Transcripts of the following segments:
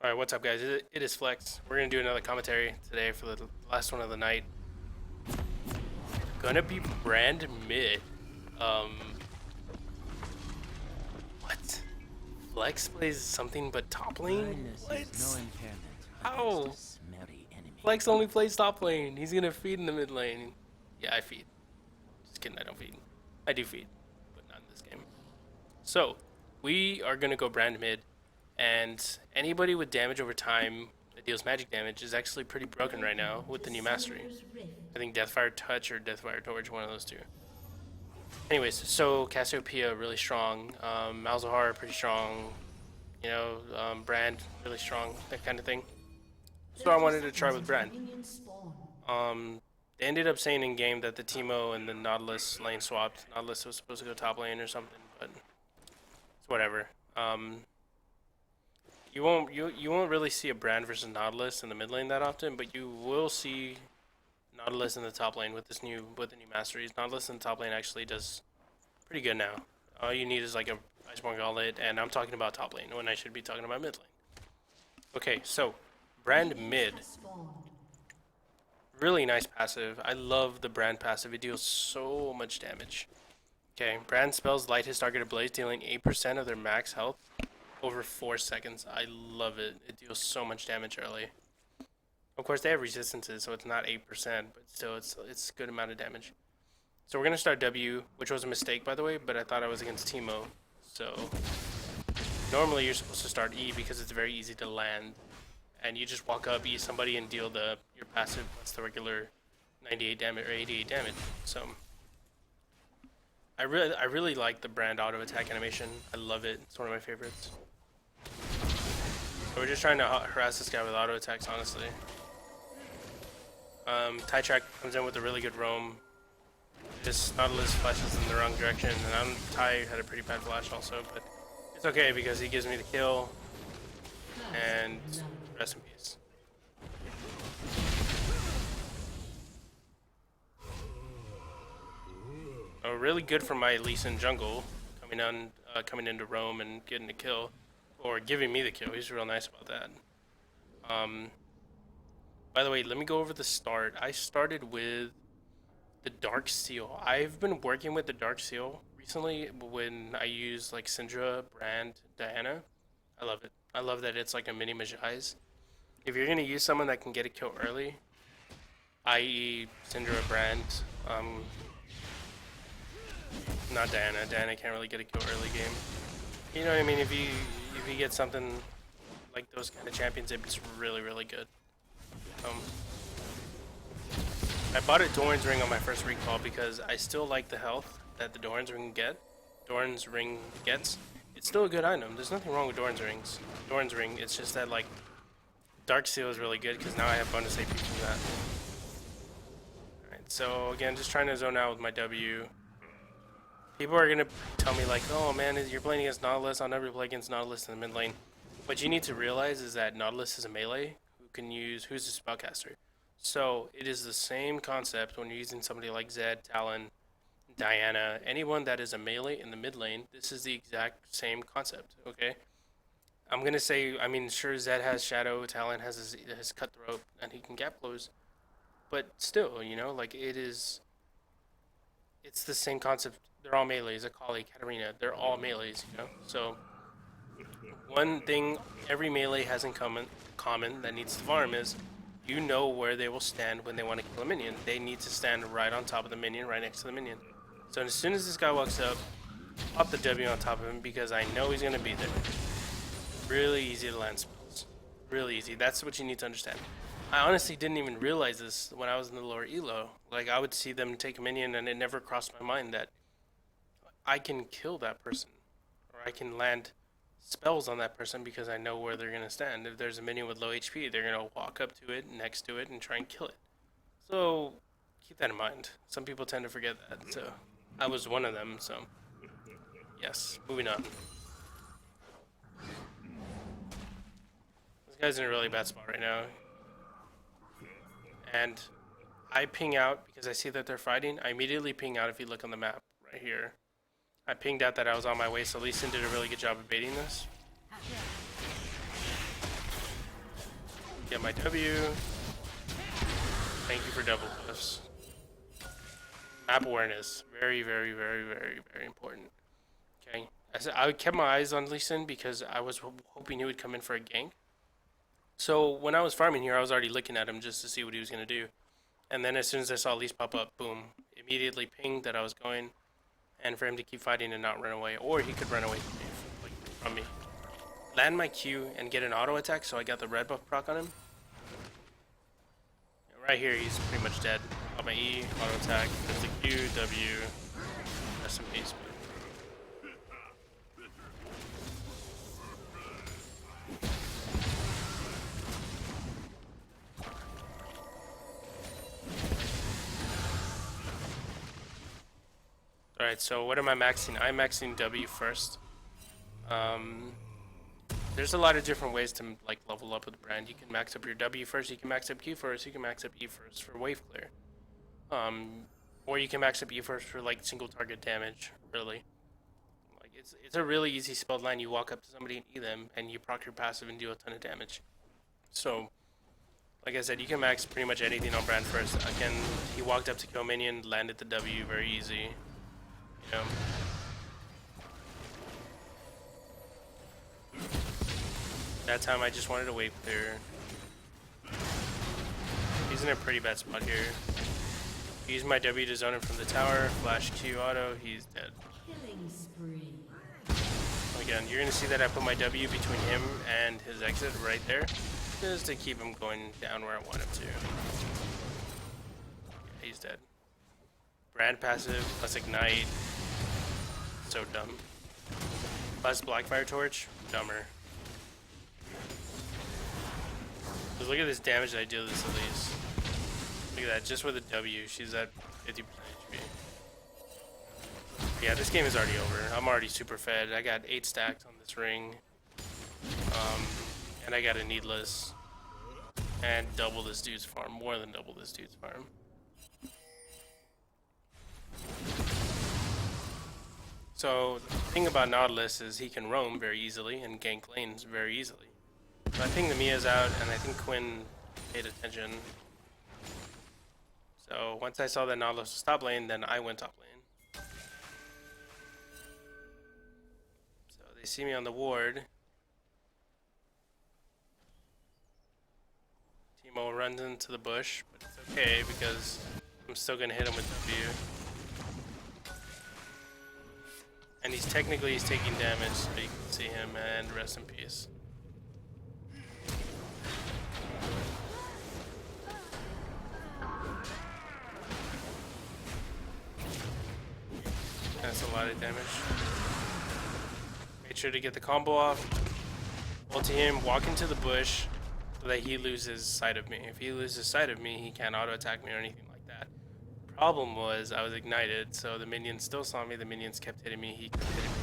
Alright, what's up guys? It is Flex. We're gonna do another commentary today for the last one of the night. Gonna be brand mid. Um, what? Flex plays something but top lane? What? How? Flex only plays top lane. He's gonna feed in the mid lane. Yeah, I feed. Just kidding, I don't feed. I do feed, but not in this game. So, we are gonna go brand mid. And anybody with damage over time that deals magic damage is actually pretty broken right now with the new mastery. I think Deathfire Touch or Deathfire Torch, one of those two. Anyways, so Cassiopeia really strong, Malzahar pretty strong, you know, Brand really strong, that kind of thing. So I wanted to try with Brand. They ended up saying in game that the Teemo and the Nautilus lane swapped. Nautilus was supposed to go top lane or something, but it's whatever. You won't really see a Brand versus Nautilus in the mid lane that often, but you will see Nautilus in the top lane with the new masteries. Nautilus in the top lane actually does pretty good now. All you need is like a Iceborne Gauntlet, and I'm talking about top lane when I should be talking about mid lane. Okay, so Brand mid, really nice passive. I love the Brand passive. It deals so much damage. Okay, Brand spells light his target ablaze, dealing 8% of their max health over 4 seconds. I love it. It deals so much damage early. Of course, they have resistances, so it's not 8%, but still, it's a good amount of damage. So we're gonna start W, which was a mistake, by the way, but I thought I was against Teemo. So normally you're supposed to start E because it's very easy to land, and you just walk up, E somebody, and deal your passive plus the regular 98 damage or 88 damage. So I really like the Brand auto attack animation. I love it. It's one of my favorites. So we're just trying to harass this guy with auto attacks, honestly. Track comes in with a really good roam. This Nautilus flashes in the wrong direction, and Ty had a pretty bad flash also, but it's okay because he gives me the kill, and rest in peace. Oh, really good for my Lee Sin jungle, coming into roam and getting the kill, or giving me the kill. He's real nice about that. By the way, let me go over the start. I started with the Dark Seal. I've been working with the Dark Seal recently when I use like Syndra, Brand, Diana. I love it. I love that it's like a mini Majai's. If you're gonna use someone that can get a kill early, i.e. Syndra, Brand, not Diana. Diana can't really get a kill early game. You know what I mean? If you get something like those kind of champions, it's really good. I bought a Doran's Ring on my first recall because I still like the health that the Doran's Ring gets. It's still a good item. There's nothing wrong with Doran's Ring. It's just that like Dark Seal is really good because now I have bonus AP from that. Alright, so again, just trying to zone out with my W. People are gonna tell me like, oh man, you're playing against Nautilus. I'll never play against Nautilus in the mid lane. What you need to realize is that Nautilus is a melee who's a spellcaster. So it is the same concept when you're using somebody like Zed, Talon, Diana, anyone that is a melee in the mid lane. This is the exact same concept. Okay, I'm gonna say, I mean, sure, Zed has Shadow, Talon has his Cutthroat, and he can gap close, but still, you know, like it's the same concept. They're all melees. Akali, Katarina, they're all melees. You know, so one thing every melee has in common that needs to farm is you know where they will stand when they want to kill a minion. They need to stand right on top of the minion, right next to the minion. So as soon as this guy walks up, pop the W on top of him because I know he's going to be there. Really easy to land spells. Really easy. That's what you need to understand. I honestly didn't even realize this when I was in the lower elo. Like, I would see them take a minion and it never crossed my mind that I can kill that person. Or I can land spells on that person because I know where they're going to stand. If there's a minion with low HP, they're going to walk up to it, next to it, and try and kill it. So keep that in mind. Some people tend to forget that. So I was one of them. So yes, moving on. This guy's in a really bad spot right now. And I ping out because I see that they're fighting. I immediately ping out if you look on the map right here. I pinged out that I was on my way, so Lee Sin did a really good job of baiting this. Get my W. Thank you for double buffs. Map awareness. Very, very, very, very, very important. Okay. I kept my eyes on Lee Sin because I was hoping he would come in for a gank. So when I was farming here, I was already looking at him just to see what he was going to do. And then as soon as I saw Lee pop up, boom. Immediately pinged that I was going. And for him to keep fighting and not run away. Or he could run away from me. Land my Q and get an auto attack, so I got the red buff proc on him. Right here, he's pretty much dead. On my E, auto attack, there's the Q, W, rest in peace. Alright, so what am I maxing? I'm maxing W first. There's a lot of different ways to like level up with the brand. You can max up your W first, you can max up Q first, you can max up E first for wave clear. Or you can max up E first for like single target damage, really. Like it's a really easy spell line. You walk up to somebody and E them and you proc your passive and do a ton of damage. So like I said, you can max pretty much anything on brand first. Again, he walked up to kill minion, landed the W, very easy. You know. That time I just wanted to wave clear. He's in a pretty bad spot here. Use my W to zone him from the tower, flash Q auto, he's dead. Killing spree. Again, you're gonna see that I put my W between him and his exit right there, just to keep him going down where I want him to. He's dead. Brand passive, plus ignite. So dumb. Plus Blackfire Torch, dumber. Just look at this damage that I deal to this Elise. Look at that, just with a W, she's at 50% HP. Yeah, this game is already over. I'm already super fed. I got 8 stacks on this ring. And I got a needless. And double this dude's farm, more than double this dude's farm. So, the thing about Nautilus is he can roam very easily and gank lanes very easily. So I think the Mia's out, and I think Quinn paid attention. So once I saw that Nautilus was top lane, then I went top lane. So they see me on the ward. Teemo runs into the bush, but it's okay because I'm still gonna hit him with W. And he's taking damage, so you can see him, and rest in peace. That's a lot of damage. Made sure to get the combo off. Ulti him, walk into the bush so that he loses sight of me. If he loses sight of me, he can't auto attack me or anything like that. Problem was I was ignited, so the minions still saw me. The minions kept hitting me. He kept hitting me.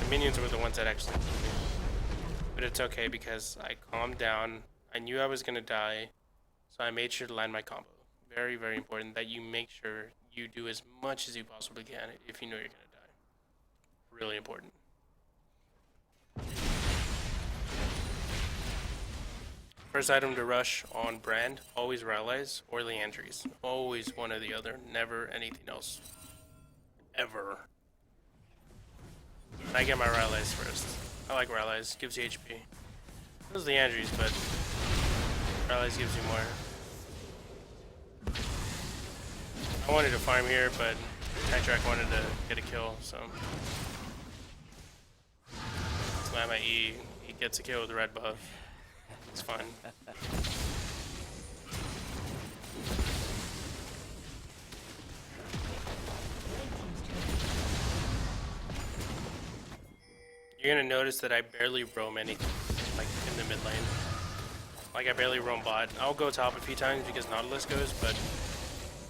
The minions were the ones that actually killed me. But it's okay because I calmed down. I knew I was gonna die, so I made sure to land my combo. Very, very important that you make sure you do as much as you possibly can if you know you're gonna die. Really important. First item to rush on brand, always Rylias or Liandry's. Always one or the other, never anything else. Ever. I get my Rylias first. I like Rylias, gives you HP. Those Liandry's, but Rylias gives you more. I wanted to farm here, but Tytrack wanted to get a kill, so. Slam my E, he gets a kill with the red buff. It's fun. You're gonna notice that I barely roam anything, like in the mid lane. Like I barely roam bot. I'll go top a few times because Nautilus goes, but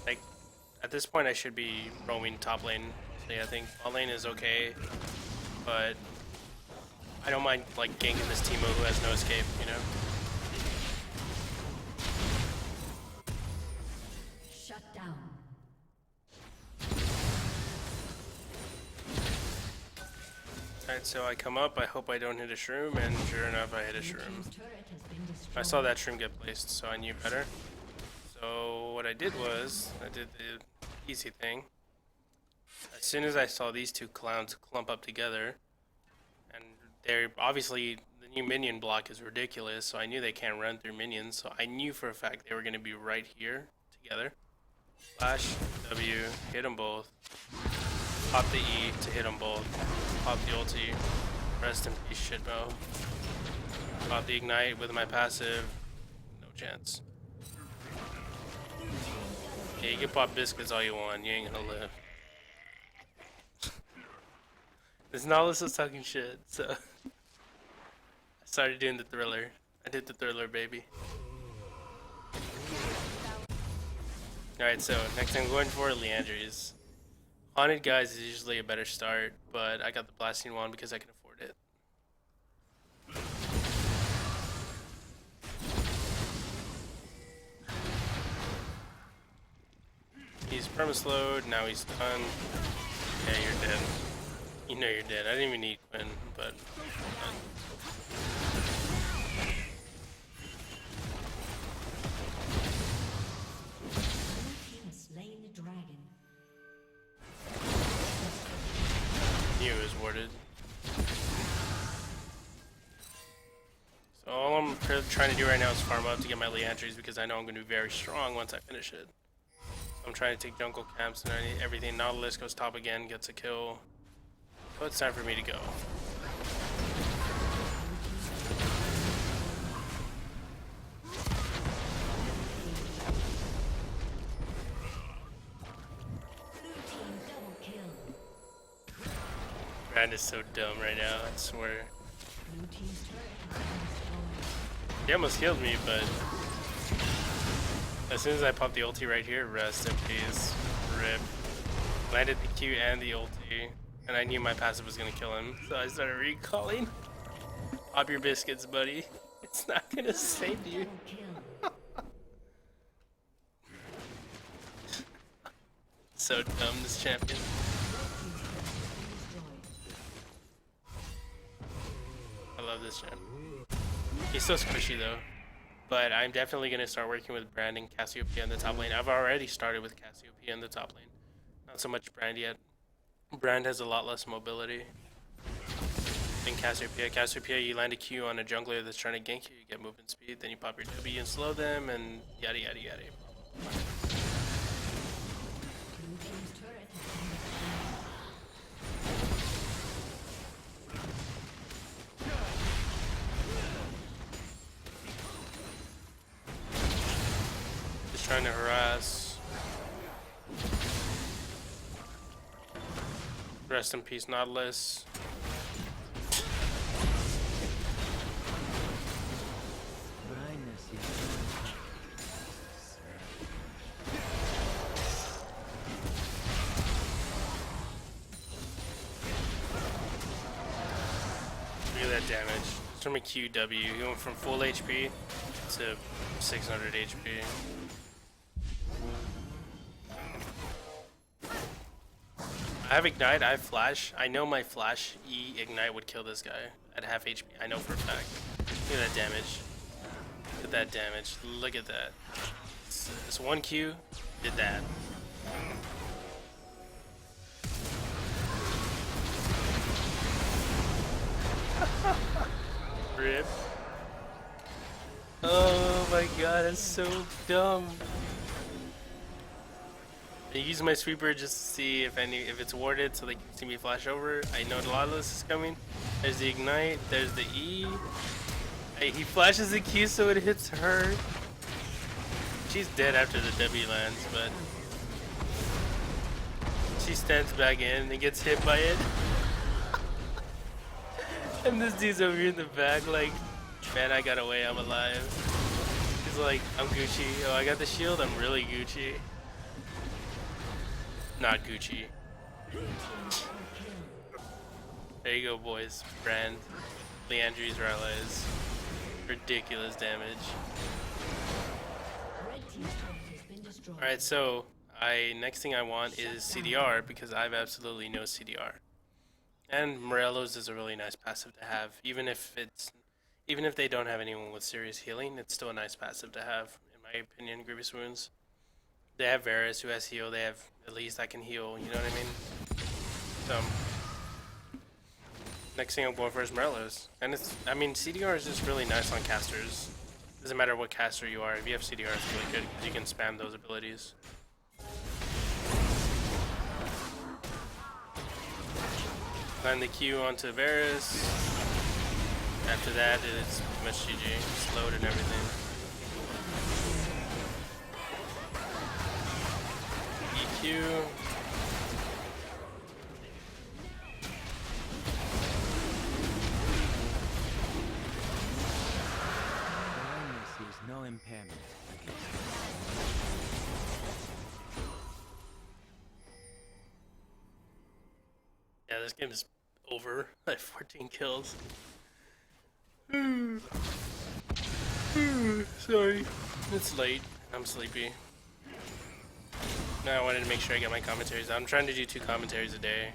like at this point I should be roaming top lane. So yeah, I think bot lane is okay, but I don't mind like ganking this Teemo who has no escape, you know? Shut down. Alright, so I come up, I hope I don't hit a shroom, and sure enough I hit a Blue shroom. team's turret has been destroyed. I saw that shroom get placed, so I knew better. So what I did was, I did the easy thing. As soon as I saw these two clowns clump up together, and they're obviously, the new minion block is ridiculous, so I knew they can't run through minions, so I knew for a fact they were going to be right here together. Flash, W, hit them both. Pop the E to hit them both. Pop the ulti. Rest in peace, shitmo. Pop the ignite with my passive. No chance. Yeah, you can pop biscuits all you want. You ain't gonna live. This Nautilus was talking shit, so I started doing the thriller. I did the thriller, baby. Alright, so next I'm going for Liandry's. Haunted Guys is usually a better start, but I got the Blasting Wand because I can afford it. He's permaslowed, now he's done. Yeah, you're dead. You know you're dead. I didn't even need Quinn, but Slain the dragon. knew it was warded. So all I'm trying to do right now is farm up to get my Liandry's because I know I'm going to be very strong once I finish it. So I'm trying to take jungle camps and everything. Nautilus goes top again, gets a kill. So it's time for me to go. Brand is so dumb right now, I swear. He almost killed me, but as soon as I pop the ulti right here, rest in peace. Rip. Landed the Q and the ulti, and I knew my passive was gonna kill him, so I started recalling. Pop your biscuits, buddy. It's not gonna save you. So dumb, this champion. I love this champ. He's so squishy though. But I'm definitely going to start working with Brand and Cassiopeia in the top lane. I've already started with Cassiopeia in the top lane. Not so much Brand yet. Brand has a lot less mobility than Cassiopeia. Cassiopeia, you land a Q on a jungler that's trying to gank you, you get movement speed, then you pop your W and slow them, and yada yada yada. Trying to harass. Rest in peace, Nautilus. Look at that damage. It's from a QW. He went from full HP to 600 HP. I have Ignite, I have Flash. I know my Flash E Ignite would kill this guy at half HP. I know for a fact. Look at that damage. Look at that damage. Look at that. This one Q did that. Rip. Oh my god, that's so dumb. I use my sweeper just to see if it's warded so they can see me flash over. I know Nautilus is coming. There's the ignite, there's the E. He flashes the Q so it hits her. She's dead after the W lands, but she stands back in and gets hit by it. And this dude's over here in the back like, man, I got away, I'm alive. He's like, I'm Gucci. Oh, I got the shield, I'm really Gucci. Not Gucci. There you go, boys. Brand. Liandry's Rylia's. Ridiculous damage. Alright, so next thing I want is CDR because I have absolutely no CDR. And Morello's is a really nice passive to have, even if they don't have anyone with serious healing, it's still a nice passive to have, in my opinion. Grievous Wounds. They have Varus who has heal. They have at least that can heal. You know what I mean? So next thing I'm going for is Morello's, and I mean CDR is just really nice on casters. Doesn't matter what caster you are. If you have CDR, it's really good because you can spam those abilities. Land the Q onto Varus. After that, it's pretty much GG. Slowed and everything. EQ. Sees no impairment against Yeah, this game is over. I have 14 kills. Sorry. It's late. I'm sleepy. Now I wanted to make sure I get my commentaries out. I'm trying to do 2 commentaries a day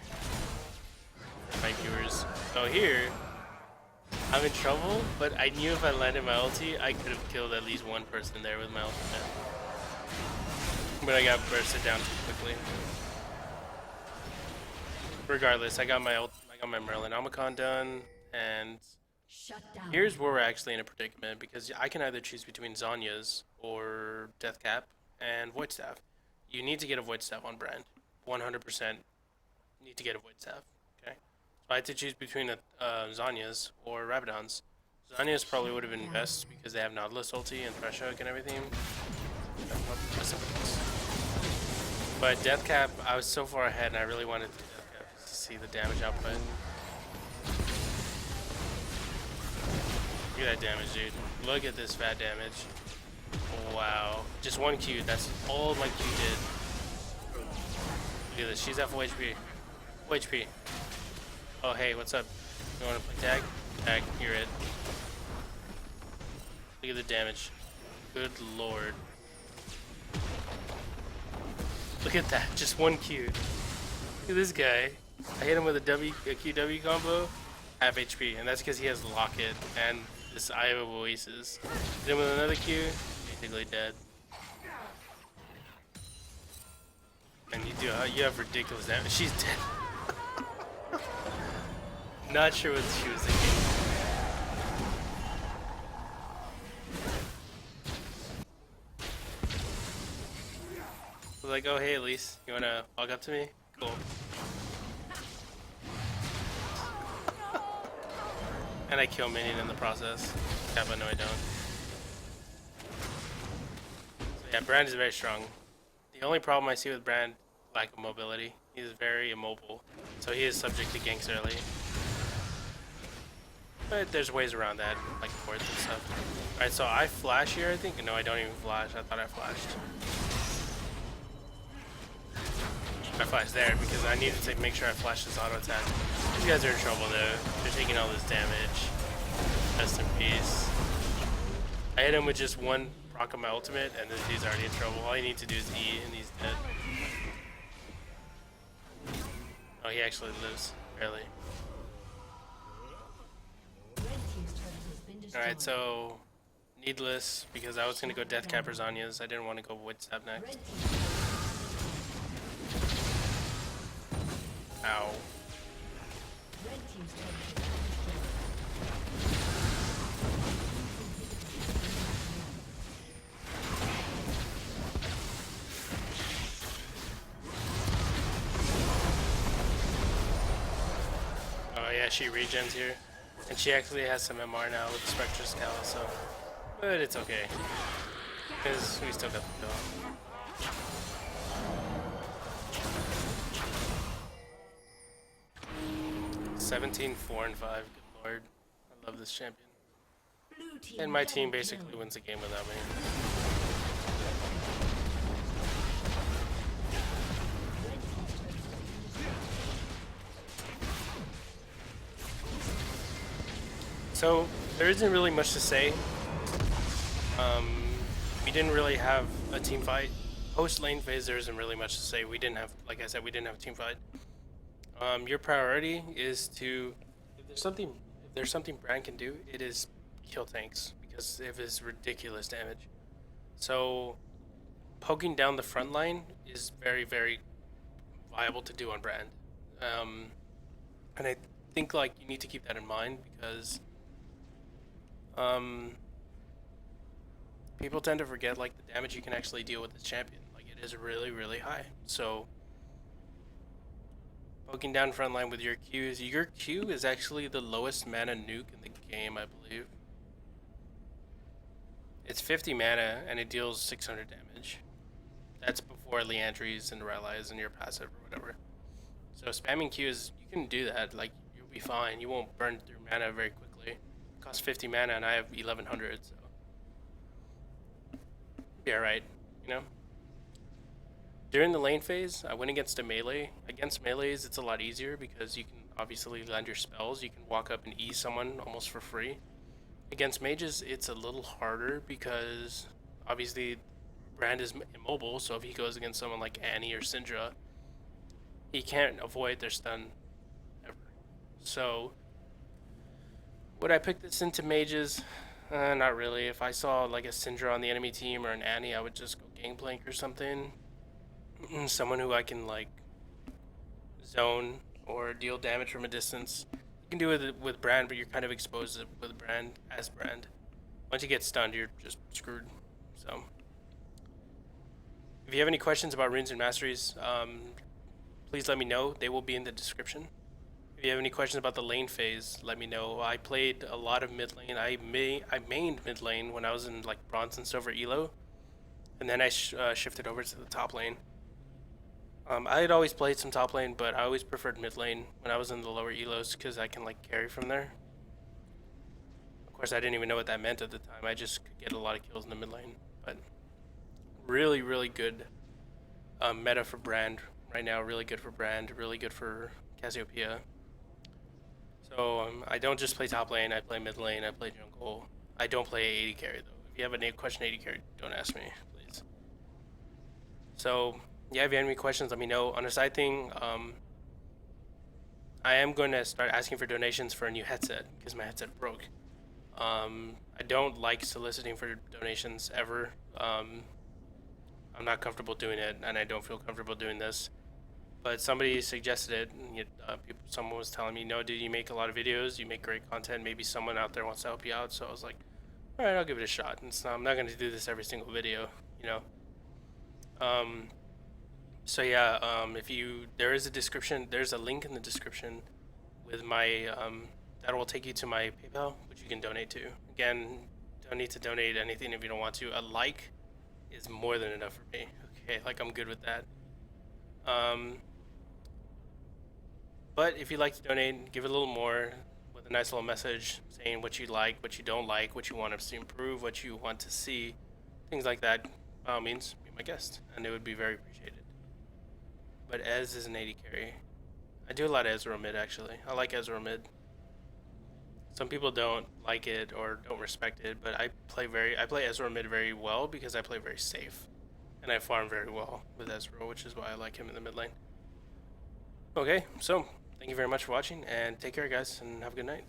for my viewers. So here, I'm in trouble, but I knew if I landed my ulti, I could have killed at least one person there with my ultimate. But I got bursted down too quickly. Regardless, I got my Merlin Omicron done, and Shut down. here's where we're actually in a predicament, because I can either choose between Zonya's or Deathcap and Void Staff. You need to get a Void Staff on brand. 100% need to get a Void Staff. Okay? So I had to choose between Zonya's or Rabadon's. Zonya's probably would have been best because they have Nautilus ulti and Thresh Hook and everything. But Deathcap, I was so far ahead and I really wanted to see the damage output. Look at that damage, dude. Look at this fat damage. Wow. Just 1 Q. That's all my Q did. Look at this. She's at full HP. Full HP. Oh, hey, what's up? You want to play tag? Tag. You're it. Look at the damage. Good lord. Look at that. Just 1 Q. Look at this guy. I hit him with a QW combo. Half HP. And that's because he has Locket and this Eye of Oasis. Hit him with another Q. Basically dead. And you have ridiculous damage. She's dead. Not sure what she was thinking. Like, oh hey Elise, you wanna walk up to me? Cool. And I kill minion in the process. Yeah, but no I don't. So yeah, Brand is very strong. The only problem I see with Brand, lack of mobility. He's very immobile, so he is subject to ganks early. But there's ways around that, like boards and stuff. Alright, so I flash here I think? No, I don't even flash. I thought I flashed. I flashed there because I needed to make sure I flashed this auto attack. These guys are in trouble though. They're taking all this damage. Rest in peace. I hit him with just 1 proc of my ultimate and this dude's already in trouble. All you need to do is E and he's dead. Oh, he actually lives. Barely. Alright, so needless because I was gonna go Deathcap or Zonya's. I didn't want to go Void Staff next. Ow. Oh yeah, she regens here. And she actually has some MR now with Spectre Scowl, so... But it's okay. Because we still got the kill. 17, 4, and 5. Good lord. I love this champion. And my team basically wins the game without me. So, there isn't really much to say. We didn't really have a team fight. Post lane phase, there isn't really much to say. We didn't have, like I said, we didn't have a team fight. Your priority is to, if there's something Brand can do, it is kill tanks because of his ridiculous damage. So poking down the front line is very, very viable to do on Brand. And I think like you need to keep that in mind because um, people tend to forget like the damage you can actually deal with this champion. Like it is really, really high. So poking down front line with your Q is actually the lowest mana nuke in the game, I believe. It's 50 mana and it deals 600 damage. That's before Liandry's and Rylia's in your passive or whatever. So spamming Q is, you can do that, like you'll be fine. You won't burn through mana very quickly. It costs 50 mana and I have 1100, so be alright, you know? During the lane phase, I went against a melee. Against melees, it's a lot easier because you can obviously land your spells. You can walk up and E someone almost for free. Against mages, it's a little harder because obviously Brand is immobile, so if he goes against someone like Annie or Syndra, he can't avoid their stun ever. So would I pick this into mages? Not really. If I saw like a Syndra on the enemy team or an Annie, I would just go Gangplank or something. Someone who I can like zone or deal damage from a distance. You can do it with Brand, but you're kind of exposed with Brand as Brand. Once you get stunned, you're just screwed. So if you have any questions about runes and masteries, please let me know. They will be in the description. If you have any questions about the lane phase, let me know. I played a lot of mid lane. I mained mid lane when I was in like bronze and silver elo, and then I shifted over to the top lane. I had always played some top lane, but I always preferred mid lane when I was in the lower elos because I can like carry from there. Of course, I didn't even know what that meant at the time. I just could get a lot of kills in the mid lane. But really, really good meta for Brand right now. Really good for Brand. Really good for Cassiopeia. So I don't just play top lane. I play mid lane. I play jungle. I don't play AD carry though. If you have a question AD carry, don't ask me, please. So yeah, if you have any questions, let me know. On a side thing, I am going to start asking for donations for a new headset because my headset broke. I don't like soliciting for donations ever. I'm not comfortable doing it, and I don't feel comfortable doing this. But somebody suggested it. And, someone was telling me, "No, dude, you make a lot of videos. You make great content. Maybe someone out there wants to help you out." So I was like, "All right, I'll give it a shot." And so I'm not going to do this every single video, you know. So yeah, there's a link in the description with my that will take you to my PayPal, which you can donate to. Again, don't need to donate anything if you don't want to. A like is more than enough for me. Okay, like I'm good with that. But if you'd like to donate, give it a little more with a nice little message saying what you like, what you don't like, what you want us to improve, what you want to see, things like that. By all means, be my guest, and it would be very appreciated. But Ez is an AD carry. I do a lot of Ezreal mid actually. I like Ezreal mid. Some people don't like it or don't respect it, but I play Ezreal mid very well because I play very safe. And I farm very well with Ezreal, which is why I like him in the mid lane. Okay, so thank you very much for watching and take care guys and have a good night.